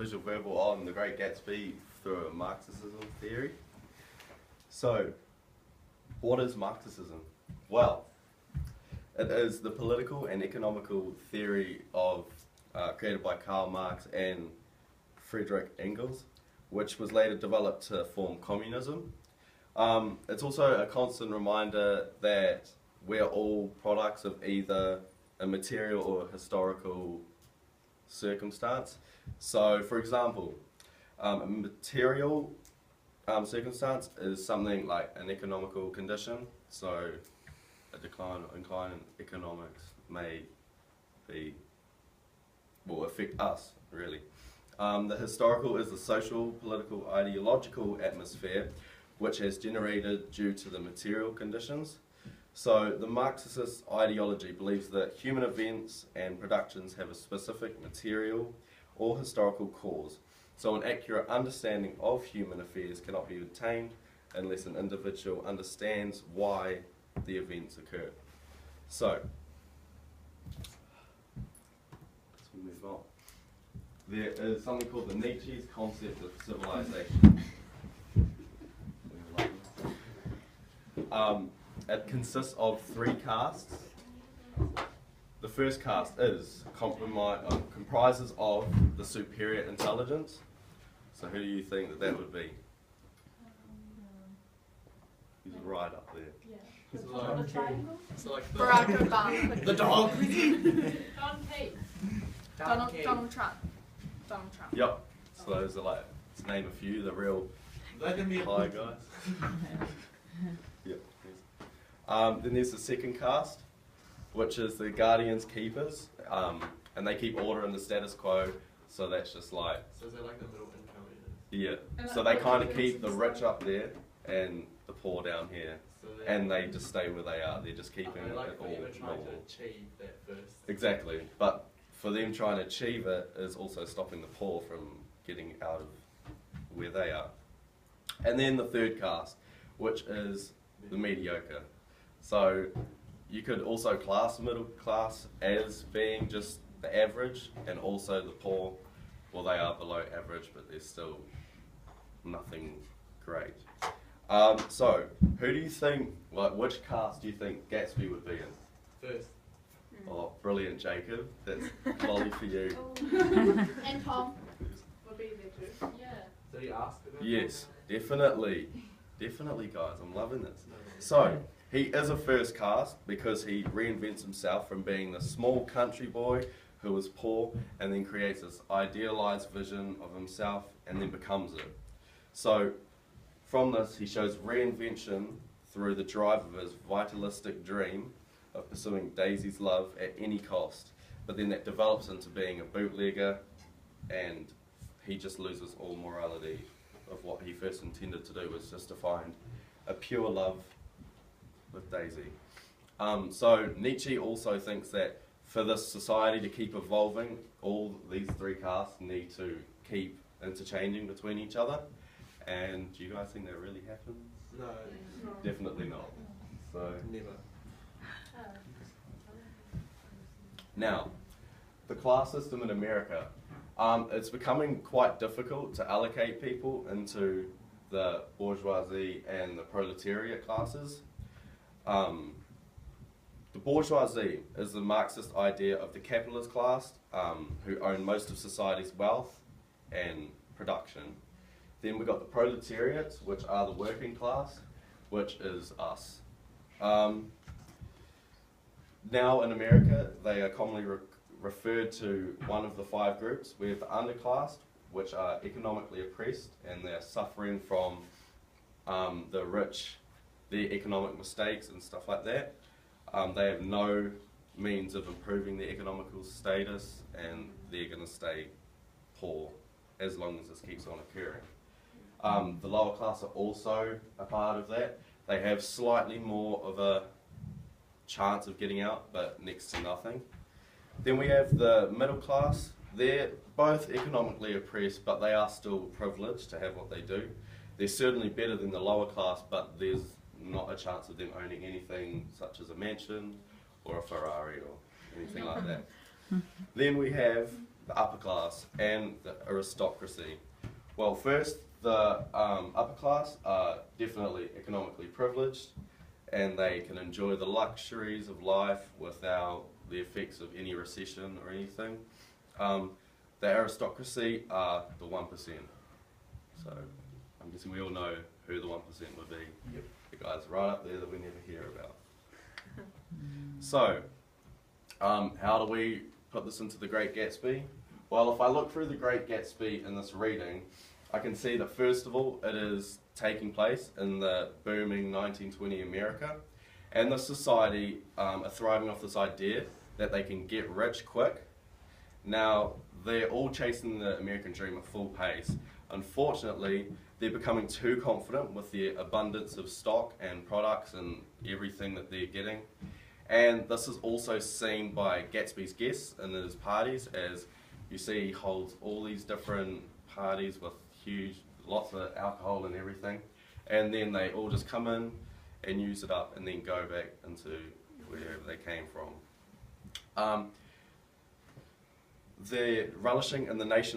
visual verbal on the Great Gatsby through a Marxism theory. So, what is Marxism? Well, it is the political and economical theory of created by Karl Marx and Friedrich Engels, which was later developed to form communism. It's also a constant reminder that we're all products of either a material or a historical circumstance. So, for example, a material circumstance is something like an economical condition. So, a decline or incline in economics will affect us, really. The historical is the social, political, ideological atmosphere which has generated due to the material conditions. So the Marxist ideology believes that human events and productions have a specific material or historical cause. So an accurate understanding of human affairs cannot be obtained unless an individual understands why the events occur. So, let's move on. There is something called the Nietzsche's concept of civilization. It consists of 3 castes. The first caste comprises of the superior intelligence. So who do you think that would be? He's right up there. Yeah. The triangle? So like Barack Obama. the dog. Donald Trump. Donald Trump. Yep. So those are like, to name a few, the real That can be high guys. Yep. Then there's the second caste, which is the guardians keepers, and they keep order in the status quo. So that's just like, So is that like the middle income? yeah. So they kind of keep the rich up there and the poor down here, So and they just stay where they are. They're just keeping it like all they were trying normal. to achieve that first. Exactly, but for them trying to achieve it is also stopping the poor from getting out of where they are. And then the third caste, which is the mediocre. So you could also class the middle class as being just the average, and also the poor, well, they are below average, but they're still nothing great. So who do you think, like which caste do you think Gatsby would be in? First. Oh, brilliant, Jacob. That's volley for you. And Tom would be there too. Yeah. Did he ask about Yes, definitely. Definitely, guys. I'm loving this. So, he is a first caste because he reinvents himself from being the small country boy who was poor and then creates this idealized vision of himself and then becomes it. So, from this, he shows reinvention through the drive of his vitalistic dream of pursuing Daisy's love at any cost. But then that develops into being a bootlegger, and he just loses all morality of what he first intended to do, was just to find a pure love with Daisy. So Nietzsche also thinks that for this society to keep evolving, all these 3 castes need to keep interchanging between each other. And do you guys think that really happens? No. Definitely not. So Never. now, the class system in America, it's becoming quite difficult to allocate people into the bourgeoisie and the proletariat classes. The bourgeoisie is the Marxist idea of the capitalist class who own most of society's wealth and production. Then we've got the proletariats, which are the working class, which is us. Now in America, they are commonly referred to one of the 5 groups. We have the underclass, which are economically oppressed, and they're suffering from the rich, their economic mistakes and stuff like that. They have no means of improving their economical status, and they're going to stay poor as long as this keeps on occurring. The lower class are also a part of that. They have slightly more of a chance of getting out, but next to nothing. Then we have the middle class. They're both economically oppressed, but they are still privileged to have what they do. They're certainly better than the lower class, but there's not a chance of them owning anything such as a mansion or a Ferrari or anything like that. Then we have the upper class, and the aristocracy. Well, first, the upper class are definitely economically privileged, and they can enjoy the luxuries of life without the effects of any recession or anything. The aristocracy are the 1%. So I'm guessing we all know who the 1% would be. Yep. The guys right up there that we never hear about. So, how do we put this into the Great Gatsby? Well, if I look through the Great Gatsby in this reading, I can see that first of all it is taking place in the booming 1920 America, and the society are thriving off this idea that they can get rich quick. Now, they're all chasing the American dream at full pace. Unfortunately, they're becoming too confident with the abundance of stock and products and everything that they're getting. And this is also seen by Gatsby's guests in his parties, as you see he holds all these different parties with lots of alcohol and everything. And then they all just come in and use it up and then go back into wherever they came from. They're relishing in the nation